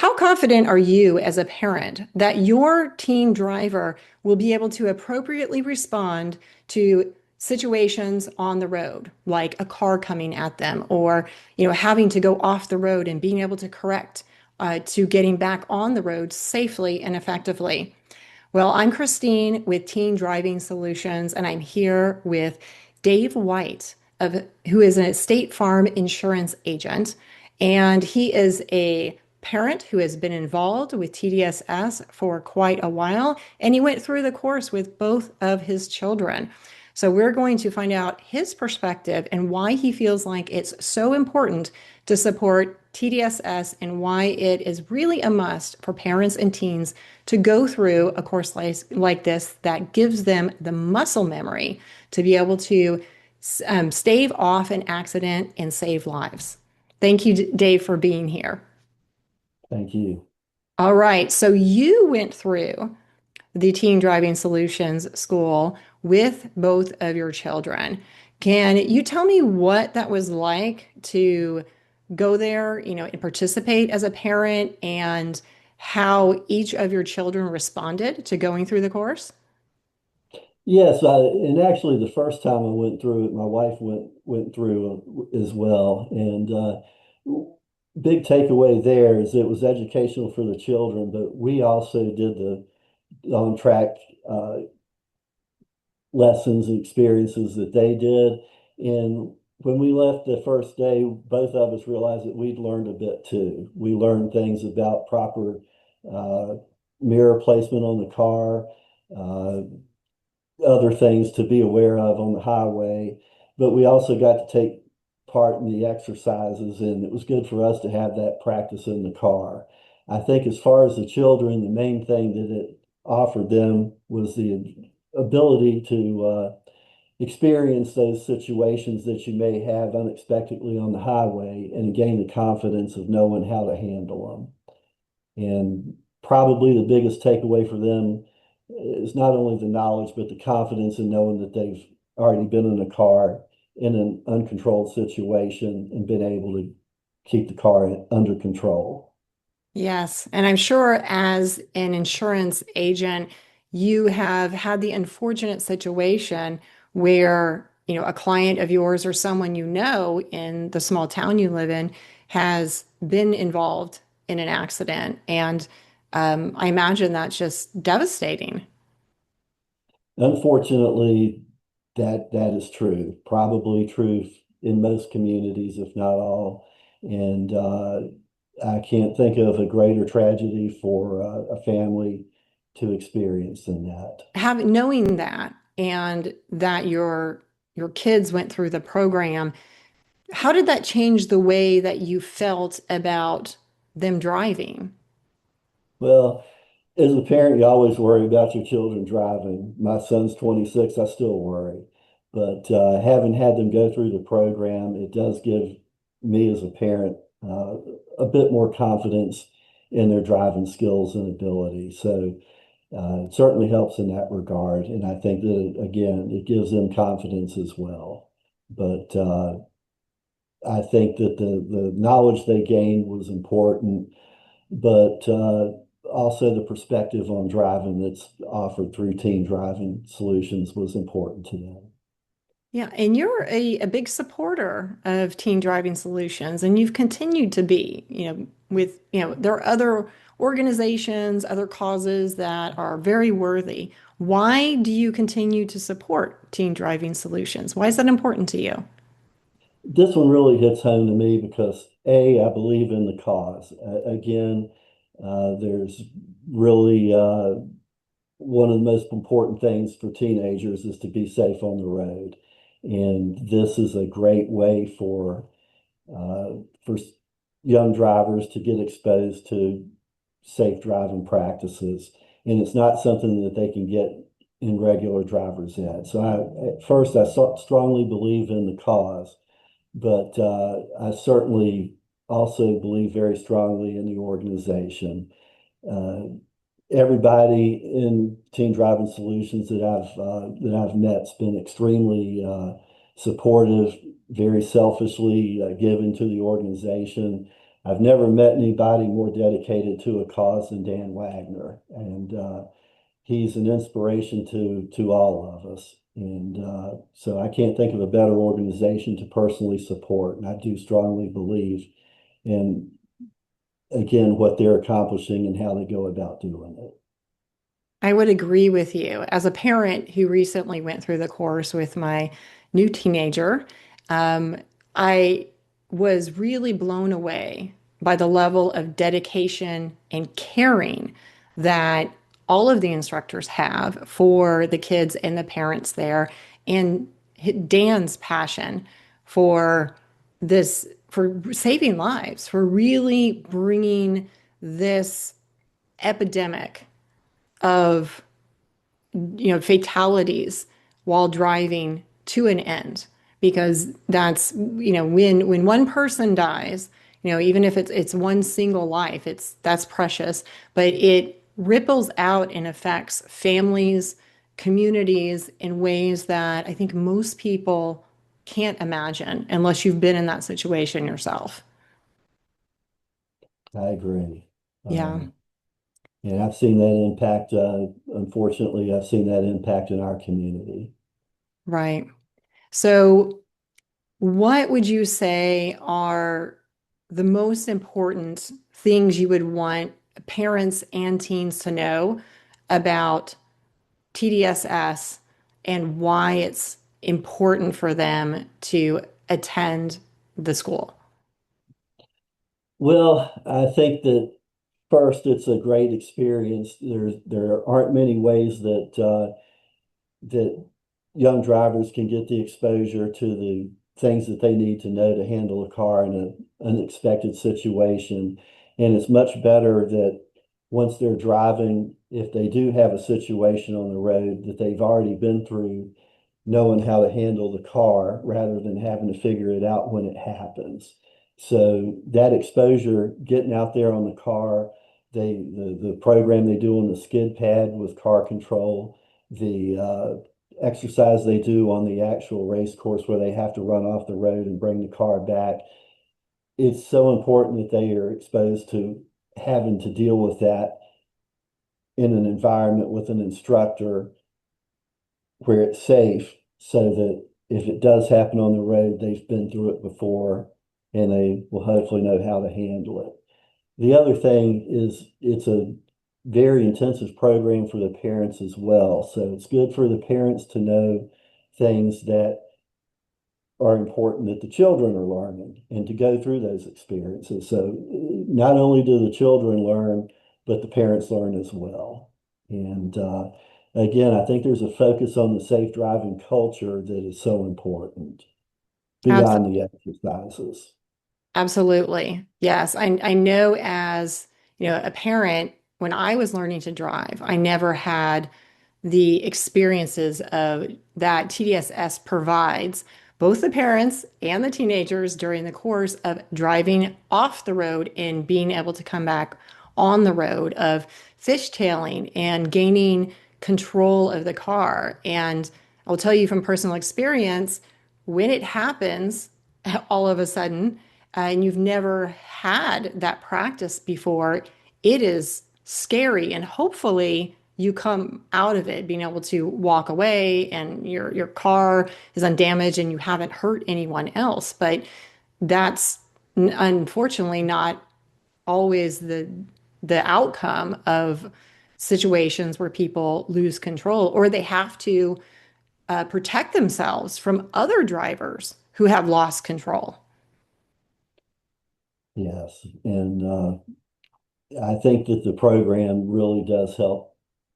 How confident are you as a parent that your teen driver will be able to appropriately respond to situations on the road, like a car coming at them or, having to go off the road and being able to correct to getting back on the road safely and effectively? Well, I'm Christine with Teen Driving Solutions, and I'm here with Dave White, who is a State Farm insurance agent. And he is a parent who has been involved with TDSS for quite a while, and he went through the course with both of his children. So we're going to find out his perspective and why he feels like it's so important to support TDSS and why it is really a must for parents and teens to go through a course like this that gives them the muscle memory to be able to stave off an accident and save lives. Thank you, Dave, for being here. Thank you. All right. So you went through the Teen Driving Solutions School with both of your children. Can you tell me what that was like to go there, and participate as a parent and how each of your children responded to going through the course? Yes, and actually, the first time I went through it, my wife went through as well. And big takeaway there is it was educational for the children, but we also did the on track uh, lessons and experiences that they did. And when we left the first day, both of us realized that we'd learned a bit too. We learned things about proper uh, mirror placement on the car. Uh, Other things to be aware of on the highway, but we also got to take part in the exercises, and it was good for us to have that practice in the car. I think as far as the children, the main thing that it offered them was the ability to experience those situations that you may have unexpectedly on the highway and gain the confidence of knowing how to handle them. And probably the biggest takeaway for them is not only the knowledge, but the confidence in knowing that they've already been in a car in an uncontrolled situation and been able to keep the car under control. Yes. And I'm sure as an insurance agent, you have had the unfortunate situation where, a client of yours or someone in the small town you live in has been involved in an accident. And I imagine that's just devastating. Unfortunately, that is true, probably true in most communities, if not all. And I can't think of a greater tragedy for a family to experience than that. Knowing that and that your kids went through the program, how did that change the way that you felt about them driving? Well, as a parent, you always worry about your children driving. My son's 26, I still worry. But having had them go through the program, it does give me as a parent a bit more confidence in their driving skills and ability. So it certainly helps in that regard. And I think that, again, it gives them confidence as well. But I think that the knowledge they gained was important, but also the perspective on driving that's offered through Teen Driving Solutions was important to them. Yeah, and you're a big supporter of teen driving solutions, and you've continued to be, there are other organizations, other causes that are very worthy. Why do you continue to support teen driving solutions? Why is that important to you? This one really hits home to me because A, I believe in the cause. Again, there's really one of the most important things for teenagers is to be safe on the road. And this is a great way for young drivers to get exposed to safe driving practices. And it's not something that they can get in regular driver's ed. So at first, strongly believe in the cause, but I certainly also believe very strongly in the organization. Uh, Everybody in Teen Driving Solutions that I've met's been extremely supportive, very selfishly given to the organization. I've never met anybody more dedicated to a cause than Dan Wagner, and he's an inspiration to all of us. And so I can't think of a better organization to personally support. And I do strongly believe in, again, what they're accomplishing and how they go about doing it. I would agree with you. As a parent who recently went through the course with my new teenager, um, I was really blown away by the level of dedication and caring that all of the instructors have for the kids and the parents there, and Dan's passion for this, for saving lives, for really bringing this epidemic of fatalities while driving to an end, because that's when one person dies, even if it's one single life, that's precious, but it ripples out and affects families, communities in ways that I think most people can't imagine unless you've been in that situation yourself. I agree. Yeah, Um, and I've seen that impact, unfortunately, I've seen that impact in our community. right. So what would you say are the most important things you would want parents and teens to know about TDSS and why it's important for them to attend the school? Well, I think that first, it's a great experience. There aren't many ways that young drivers can get the exposure to the things that they need to know to handle a car in an unexpected situation. And it's much better that once they're driving, if they do have a situation on the road that they've already been through, knowing how to handle the car rather than having to figure it out when it happens. So that exposure, getting out there on the car, the program they do on the skid pad with car control, the exercise they do on the actual race course where they have to run off the road and bring the car back. It's so important that they are exposed to having to deal with that in an environment with an instructor where it's safe so that if it does happen on the road, they've been through it before and they will hopefully know how to handle it. The other thing is it's a very intensive program for the parents as well. So it's good for the parents to know things that are important that the children are learning and to go through those experiences. So not only do the children learn, but the parents learn as well. And again, I think there's a focus on the safe driving culture that is so important beyond the exercises. Absolutely. Yes. I know as, a parent, when I was learning to drive, I never had the experiences of that TDSS provides both the parents and the teenagers during the course of driving off the road and being able to come back on the road, of fishtailing and gaining control of the car. And I'll tell you from personal experience, when it happens all of a sudden, and you've never had that practice before, it is scary. And hopefully you come out of it being able to walk away and your car is undamaged and you haven't hurt anyone else. But that's unfortunately not always the outcome of situations where people lose control or they have to protect themselves from other drivers who have lost control. Yes. And I think that the program really does help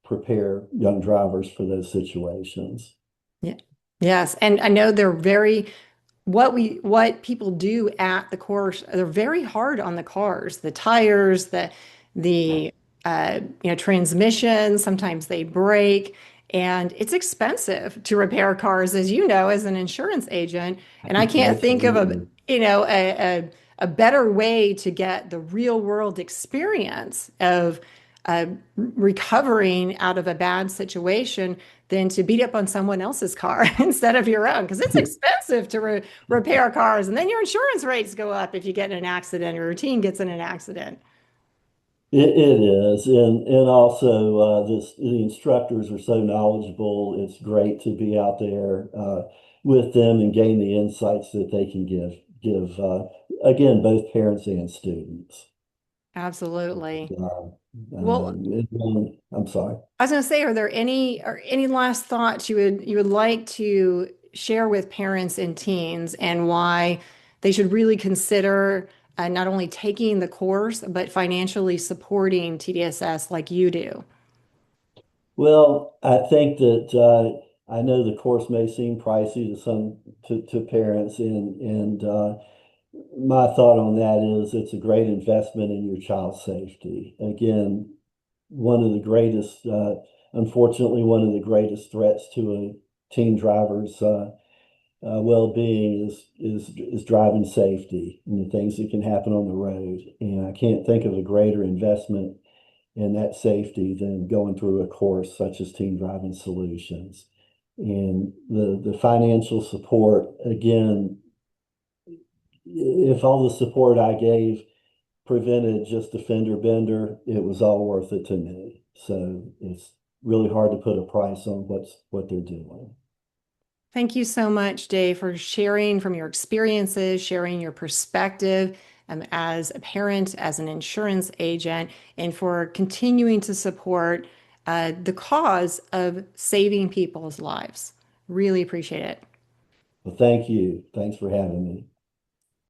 prepare young drivers for those situations. Yeah. Yes. And I know they're very, what people do at the course, they're very hard on the cars, the tires, the transmission, sometimes they break, and it's expensive to repair cars, as you know, as an insurance agent. And I can't think of Absolutely. a better way to get the real world experience of recovering out of a bad situation than to beat up on someone else's car instead of your own, because it's expensive to repair cars. And then your insurance rates go up if you get in an accident or your team gets in an accident. It is, and also the instructors are so knowledgeable. It's great to be out there with them and gain the insights that they can give again both parents and students. Absolutely. Uh, Well, I'm sorry. I was going to say, are there any last thoughts you would like to share with parents and teens and why they should really consider not only taking the course but financially supporting TDSS like you do? Well, I think that I know the course may seem pricey to some to parents, and my thought on that is it's a great investment in your child's safety. Again, one of the greatest, unfortunately, one of the greatest threats to a teen driver's well-being is driving safety and the things that can happen on the road. And I can't think of a greater investment in that safety than going through a course such as Teen Driving Solutions. And the financial support, again, if all the support I gave prevented just a fender bender, it was all worth it to me. So it's really hard to put a price on what they're doing. Thank you so much, Dave, for sharing from your experiences, sharing your perspective as a parent, as an insurance agent, and for continuing to support the cause of saving people's lives. Really appreciate it. Well, thank you. Thanks for having me.